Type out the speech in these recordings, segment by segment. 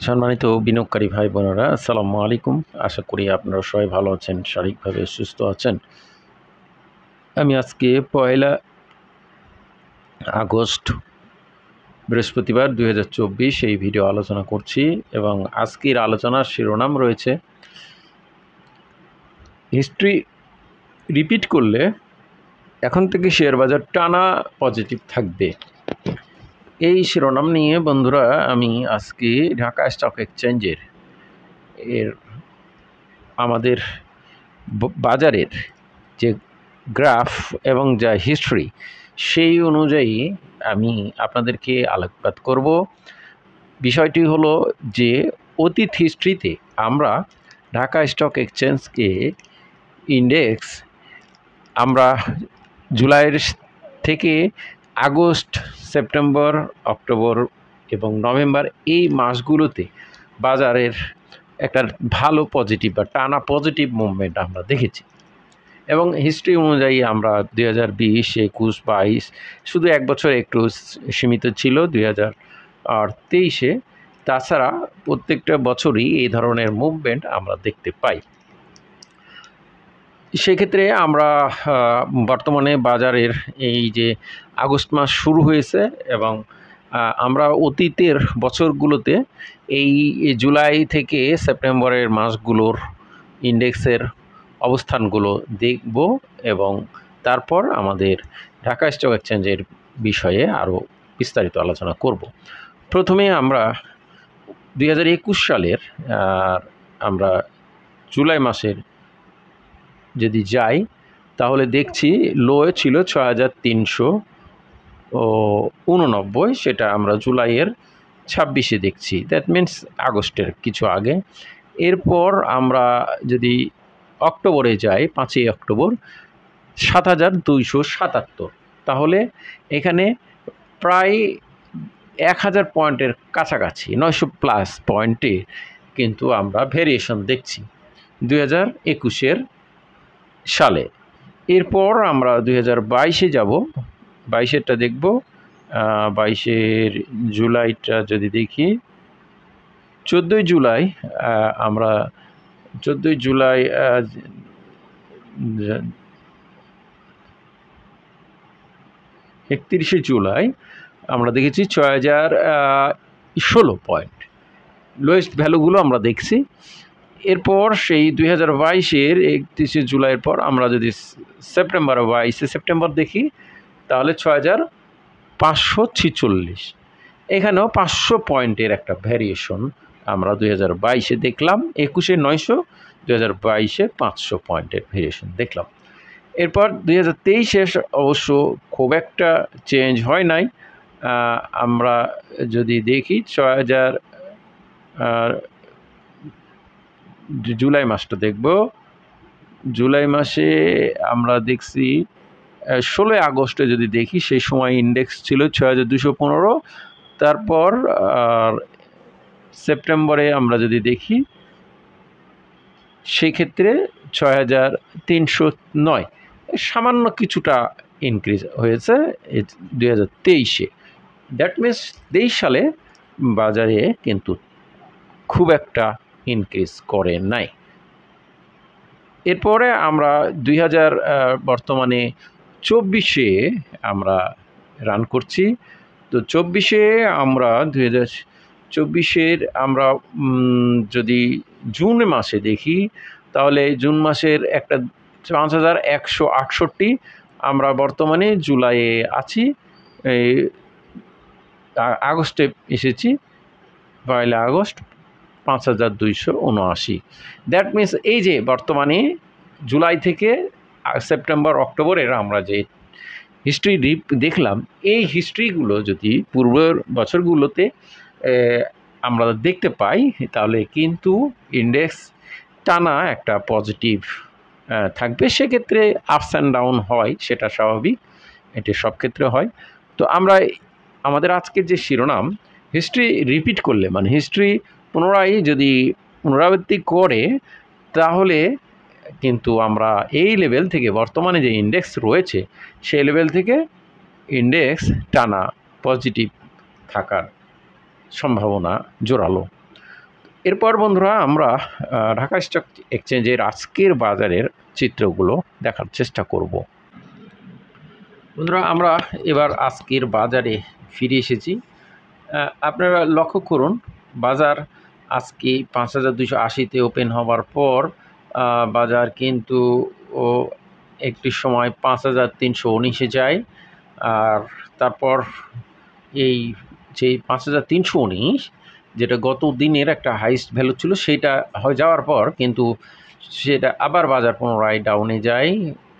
সম্মানিত বিনিয়োগকারী ভাই বোনেরা, আসসালামু আলাইকুম। আশা করি আপনারা সবাই ভালো আছেন, শারীরিকভাবে সুস্থ আছেন। আমি আজকে 1 আগস্ট বৃহস্পতিবার 2024 এই ভিডিও আলোচনা করছি এবং আজকের আলোচনার শিরোনাম রয়েছে হিস্ট্রি রিপিট করলে এখন থেকে শেয়ার বাজার টানা পজিটিভ থাকবে। এই শিরোনাম নিয়ে বন্ধুরা আমি আজকে ঢাকা স্টক এক্সচেঞ্জের আমাদের বাজারের যে গ্রাফ এবং যা হিস্ট্রি সেই অনুযায়ী আমি আপনাদেরকে আলোকপাত করব। বিষয়টি হলো যে অতীত হিস্ট্রিতে আমরা ঢাকা স্টক এক্সচেঞ্জকে ইন্ডেক্স আমরা জুলাইয়ের থেকে আগস্ট, সেপ্টেম্বর, অক্টোবর এবং নভেম্বর এই মাসগুলোতে বাজারের একটা ভালো পজিটিভ বা টানা পজিটিভ মুভমেন্ট আমরা দেখেছি এবং হিস্ট্রি অনুযায়ী আমরা 2020, 21, 22 শুধু এক বছর একটু সীমিত ছিল 2023-এ। তাছাড়া প্রত্যেকটা বছরই এই ধরনের মুভমেন্ট আমরা দেখতে পাই। সেক্ষেত্রে আমরা বর্তমানে বাজারের এই যে আগস্ট মাস শুরু হয়েছে এবং আমরা অতীতের বছরগুলোতে এই জুলাই থেকে সেপ্টেম্বরের মাসগুলোর ইন্ডেক্সের অবস্থানগুলো দেখব এবং তারপর আমাদের ঢাকা স্টক এক্সচেঞ্জের বিষয়ে আরও বিস্তারিত আলোচনা করব। প্রথমে আমরা 2021 সালের আমরা জুলাই মাসের যদি যাই তাহলে দেখছি লো ছিল 6389, সেটা আমরা জুলাইয়ের 26-এ দেখছি, দ্যাট মিনস আগস্টের কিছু আগে। এরপর আমরা যদি অক্টোবরে যাই, 5ই অক্টোবর 7277, তাহলে এখানে প্রায় 1000 পয়েন্টের কাছাকাছি 900+ পয়েন্টে কিন্তু আমরা ভেরিয়েশন দেখছি 2021 সালে। এরপর আমরা 2022-এ যাব, 22-এরটা দেখব। 22-এর জুলাইটা যদি দেখি, 14ই জুলাই আমরা 14ই জুলাই 31শে জুলাই আমরা দেখেছি 6016 পয়েন্ট, লোয়েস্ট ভ্যালুগুলো আমরা দেখছি। এরপর সেই 2022-এর 31শে জুলাইয়ের পর আমরা যদি সেপ্টেম্বর 22শে সেপ্টেম্বর দেখি তাহলে 6546, এখানেও 500 পয়েন্টের একটা ভ্যারিয়েশন আমরা 2022-এ দেখলাম। 21-এ 900, 2022-এ 500 পয়েন্টের ভ্যারিয়েশন দেখলাম। এরপর 2023-এ অবশ্য খুব একটা চেঞ্জ হয় নাই। আমরা যদি দেখি 6000 জুলাই মাসটা দেখব। জুলাই মাসে আমরা দেখছি 16 আগস্টে যদি দেখি সেই সময় ইন্ডেক্স ছিল 6215। তারপর সেপ্টেম্বরে আমরা যদি দেখি সেই ক্ষেত্রে 6309, সামান্য কিছুটা ইনক্রিজ হয়েছে 2023-এ। দ্যাট মিনস 23 সালে বাজারে কিন্তু খুব একটা ইনক্রিজ করে নাই। এরপরে আমরা বর্তমানে 24-এ আমরা রান করছি। তো 24-এ আমরা 2024-এর আমরা যদি জুন মাসে দেখি তাহলে জুন মাসের একটা 5168, আমরা বর্তমানে জুলাইয়ে আছি, আগস্টে এসেছি 1 আগস্ট 5279। দ্যাট মিনস এই যে বর্তমানে জুলাই থেকে সেপ্টেম্বর, অক্টোবরের আমরা যে হিস্ট্রি দেখলাম, এই হিস্ট্রিগুলো যদি পূর্বের বছরগুলোতে আমরা দেখতে পাই তাহলে কিন্তু ইন্ডেক্স টানা একটা পজিটিভ থাকবে। সেক্ষেত্রে আপস অ্যান্ড ডাউন হয়, সেটা স্বাভাবিক, এটি সব ক্ষেত্রে হয়। তো আমরা আমাদের আজকের যে শিরোনাম, হিস্ট্রি রিপিট করলে মানে হিস্ট্রি পুনরায় যদি পুনরাবৃত্তি করে তাহলে কিন্তু আমরা এই লেভেল থেকে বর্তমানে যে ইন্ডেক্স রয়েছে সেই লেভেল থেকে ইন্ডেক্স টানা পজিটিভ থাকার সম্ভাবনা জোরালো। এরপর বন্ধুরা আমরা ঢাকা স্টক এক্সচেঞ্জের আজকের বাজারের চিত্রগুলো দেখার চেষ্টা করব। বন্ধুরা আমরা এবার আজকের বাজারে ফিরে এসেছি। আপনারা লক্ষ্য করুন, বাজার আজকে 5280-তে ওপেন হওয়ার পর বাজার কিন্তু একটি সময় 5319-এ যায়। আর তারপর এই যে 5319, যেটা গত দিনের একটা হাইস্ট ভ্যালু ছিল, সেটা হয়ে যাওয়ার পর কিন্তু সেটা আবার বাজার পুনরায় ডাউনে যায়,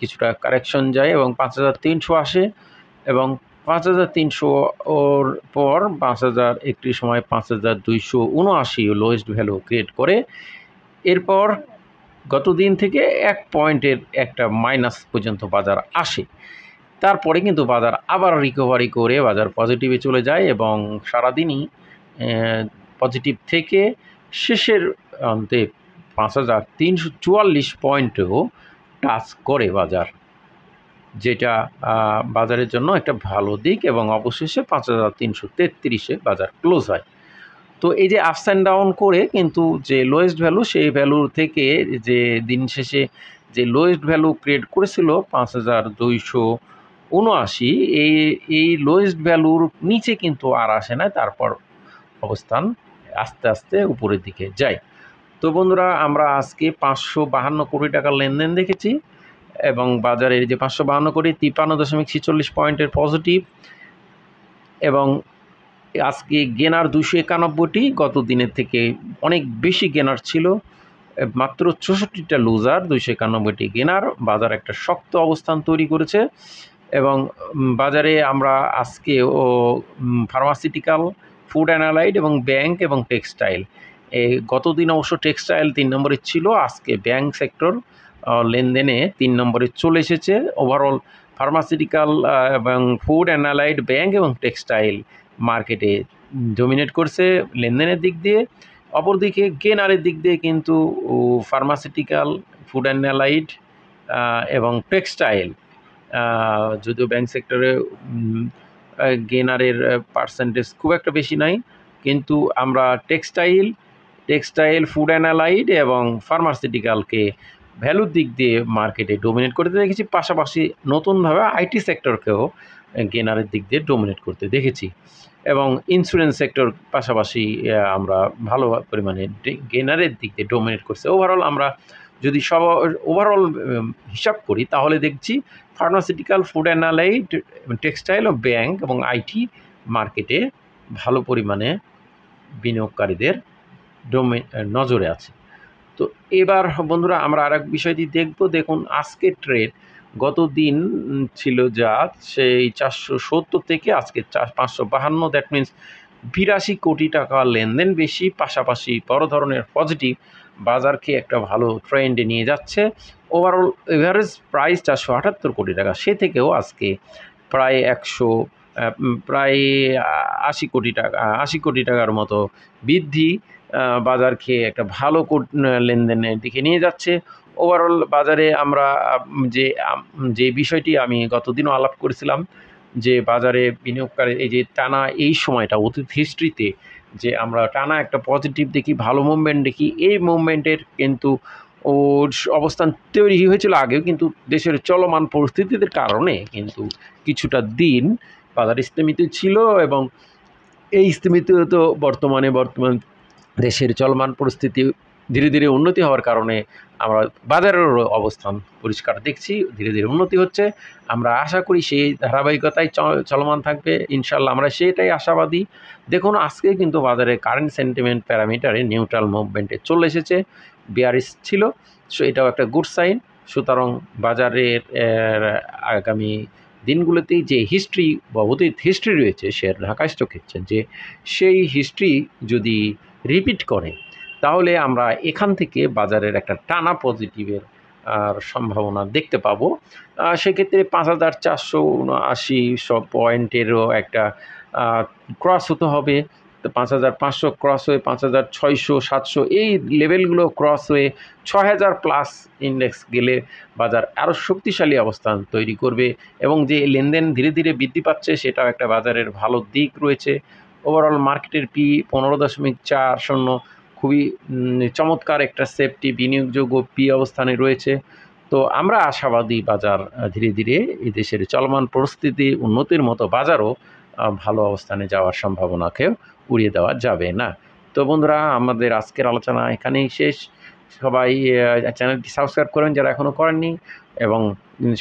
কিছুটা কারেকশন যায় এবং 5300 আসে এবং 5300 ওর পর 5000 একটি সময় 5279 লোয়েস্ট ভ্যালু ক্রিয়েট করে। এরপর গত দিন থেকে 1 পয়েন্টের একটা মাইনাস পর্যন্ত বাজার আসে। তারপরে কিন্তু বাজার আবার রিকভারি করে বাজার পজিটিভে চলে যায় এবং সারাদিনই পজিটিভ থেকে শেষের অন্তে 5344 পয়েন্টেও টাচ করে বাজার, যেটা বাজারের জন্য একটা ভালো দিক এবং অবশেষে 5333-এ বাজার ক্লোজ হয়। তো এই যে আপস অ্যান্ড ডাউন করে কিন্তু যে লোয়েস্ট ভ্যালু, সেই ভ্যালুর থেকে যে দিন শেষে যে লোয়েস্ট ভ্যালু ক্রিয়েট করেছিল 5279, এই লোয়েস্ট ভ্যালুর নিচে কিন্তু আর আসে না, তারপর অবস্থান আস্তে আস্তে উপরের দিকে যায়। তো বন্ধুরা আমরা আজকে 552 কোটি টাকার লেনদেন দেখেছি এবং বাজারের যে 552 কোটি 53.46 পয়েন্টের পজিটিভ এবং আজকে গেনার 291টি, গত দিনের থেকে অনেক বেশি গেনার ছিল, মাত্র 64টা লুজার, 291টি গেনার। বাজার একটা শক্ত অবস্থান তৈরি করেছে এবং বাজারে আমরা আজকে ফার্মাসিউটিক্যাল, ফুড অ্যানালাইড এবং ব্যাংক এবং টেক্সটাইল, গত দিন অবশ্য টেক্সটাইল 3 নম্বরে ছিল, আজকে ব্যাংক সেক্টর লেনদেনে 3 নম্বরে চলে এসেছে। ওভারঅল ফার্মাসিউটিক্যাল এবং ফুড অ্যানালাইড, ব্যাংক এবং টেক্সটাইল মার্কেটে ডমিনেট করছে লেনদেনের দিক দিয়ে। অপরদিকে গেনারের দিক দিয়ে কিন্তু ফার্মাসিউটিক্যাল, ফুড অ্যানালাইড এবং টেক্সটাইল, যদিও ব্যাংক সেক্টরে গেনারের পার্সেন্টেজ খুব একটা বেশি নাই, কিন্তু আমরা টেক্সটাইল, ফুড অ্যানালাইড এবং ফার্মাসিউটিক্যালকে ভ্যালুর দিক দিয়ে মার্কেটে ডোমিনেট করতে দেখেছি। পাশাপাশি নতুনভাবে আইটি সেক্টরকেও গেনারের দিক দিয়ে ডোমিনেট করতে দেখেছি এবং ইন্স্যুরেন্স সেক্টর পাশাপাশি আমরা ভালো পরিমাণে গেনারের দিক দিয়ে ডোমিনেট করছে। ওভারঅল আমরা যদি ওভারঅল হিসাব করি তাহলে দেখছি ফার্মাসিউটিক্যাল, ফুড অ্যানালাইড, টেক্সটাইল ও ব্যাংক এবং আইটি মার্কেটে ভালো পরিমাণে বিনিয়োগকারীদের নজরে আছে। তো এবার বন্ধুরা আমরা আরেক বিষয়টি দেখব। দেখুন আজকের ট্রেড, গত দিন ছিল যা সেই 470 থেকে আজকে 552, দ্যাট মিনস 82 কোটি টাকা লেনদেন বেশি, পাশাপাশি বড় ধরনের পজিটিভ, বাজারকে একটা ভালো ট্রেন্ডে নিয়ে যাচ্ছে। ওভারঅল এভারেজ প্রাইস 478 কোটি টাকা, সে থেকেও আজকে প্রায় 80 কোটি টাকা, 80 কোটি টাকার মতো বৃদ্ধি বাজারকে একটা ভালো লেনদেনের দিকে নিয়ে যাচ্ছে। ওভারঅল বাজারে আমরা যে বিষয়টি আমি গতদিনও আলাপ করেছিলাম, যে বাজারে বিনিয়োগকারী এই যে টানা এই সময়টা অতীত হিস্ট্রিতে যে আমরা টানা একটা পজিটিভ দেখি, ভালো মুভমেন্ট দেখি, এই মুভমেন্টের কিন্তু অবস্থান তৈরি হয়েছিল আগেও, কিন্তু দেশের চলমান পরিস্থিতির কারণে কিন্তু কিছুটা দিন বাজার স্থিমিত ছিল এবং এই স্থিমিত তো বর্তমান দেশের চলমান পরিস্থিতি ধীরে ধীরে উন্নতি হওয়ার কারণে আমরা বাজারের অবস্থান পরিষ্কার দেখছি, ধীরে ধীরে উন্নতি হচ্ছে। আমরা আশা করি সেই ধারাবাহিকতায় চলমান থাকবে ইনশাল্লাহ, আমরা সেটাই আশাবাদী। দেখুন আজকে কিন্তু বাজারে কারেন্ট সেন্টিমেন্ট প্যারামিটারে নিউট্রাল মুভমেন্টে চলে এসেছে, বিয়ারিশ ছিল, সো এটাও একটা গুড সাইন। সুতরাং বাজারের আগামী দিনগুলোতেই যে হিস্ট্রি বা অতীত হিস্ট্রি রয়েছে শেয়ার ঢাকা স্টক এক্সচেঞ্জে, সেই হিস্ট্রি যদি রিপিট করে তাহলে আমরা এখান থেকে বাজারের একটা টানা পজিটিভের সম্ভাবনা দেখতে পাবো। সেক্ষেত্রে 5479 পয়েন্টেরও একটা ক্রস হতে হবে। তো 5500 ক্রস হয়ে 5600, 700 এই লেভেলগুলো ক্রস হয়ে 6000 প্লাস ইন্ডেক্স গেলে বাজার আরও শক্তিশালী অবস্থান তৈরি করবে এবং যে লেনদেন ধীরে ধীরে বৃদ্ধি পাচ্ছে সেটাও একটা বাজারের ভালো দিক রয়েছে। ওভারঅল মার্কেটের পি 15.40, খুবই চমৎকার একটা সেফটি বিনিয়োগযোগ্য পি অবস্থানে রয়েছে। তো আমরা আশাবাদী বাজার ধীরে ধীরে এই দেশের চলমান পরিস্থিতি উন্নতির মতো বাজারও ভালো অবস্থানে যাওয়ার সম্ভাবনাকেও উড়িয়ে দেওয়া যাবে না। তো বন্ধুরা, আমাদের আজকের আলোচনা এখানেই শেষ। সবাই চ্যানেলটি সাবস্ক্রাইব করেন যারা এখনও করেননি, এবং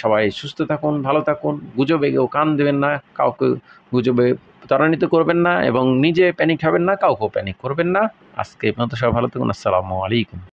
সবাই সুস্থ থাকুন, ভালো থাকুন। গুজবে কেউ কান দেবেন না, কাউকে গুজবে ত্বরান্বিত করবেন না, এবং নিজে প্যানিক হবেন না, কাউকেও প্যানিক করবেন না। আজকে পর্যন্ত সবাই ভালো থাকুন। আসসালামু আলাইকুম।